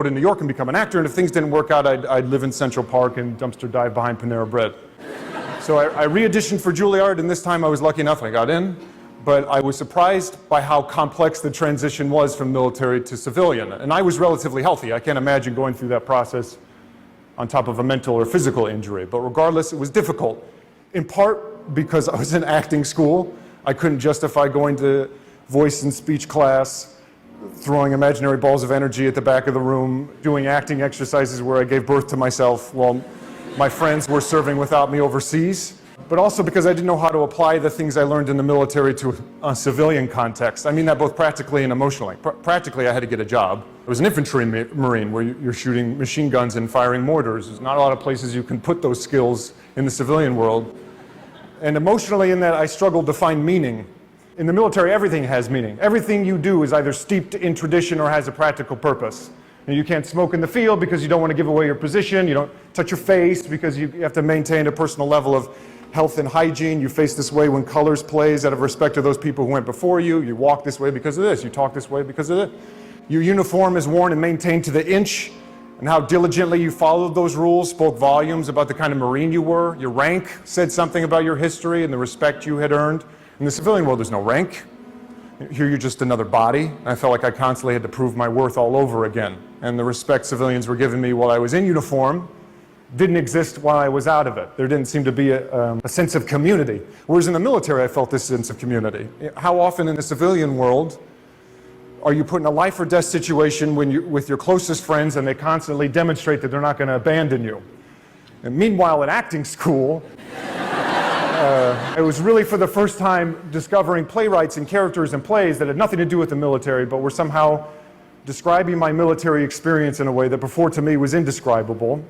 to New York and become an actor, and if things didn't work out, I'd live in Central Park and dumpster dive behind Panera Bread. So I re-auditioned for Juilliard, and this time I was lucky enough, I got in, but I was surprised by how complex the transition was from military to civilian. And I was relatively healthy. I can't imagine going through that process on top of a mental or physical injury. But regardless, it was difficult, in part because I was in acting school. I couldn't justify going to voice and speech class, throwing imaginary balls of energy at the back of the room, doing acting exercises where I gave birth to myself while my friends were serving without me overseas. But also because I didn't know how to apply the things I learned in the military to a civilian context. I mean that both practically and emotionally. Practically, I had to get a job. I was an infantry marine where you're shooting machine guns and firing mortars. There's not a lot of places you can put those skills in the civilian world. And emotionally, in that I struggled to find meaning. In the military, everything has meaning. Everything you do is either steeped in tradition or has a practical purpose. And you can't smoke in the field because you don't want to give away your position. You don't touch your face because you have to maintain a personal level of health and hygiene. You face this way when colors plays out of respect to those people who went before you. You walk this way because of this. You talk this way because of this. Your uniform is worn and maintained to the inch. And how diligently you followed those rules spoke volumes about the kind of Marine you were. Your rank said something about your history and the respect you had earned. In the civilian world, there's no rank. Here you're just another body. I felt like I constantly had to prove my worth all over again. And the respect civilians were giving me while I was in uniform didn't exist while I was out of it. There didn't seem to be a sense of community. Whereas in the military, I felt this sense of community. How often in the civilian world are you put in a life or death situation with your closest friends and they constantly demonstrate that they're not going to abandon you? And meanwhile, at acting school, it was really for the first time discovering playwrights and characters and plays that had nothing to do with the military, but were somehow describing my military experience in a way that before to me was indescribable.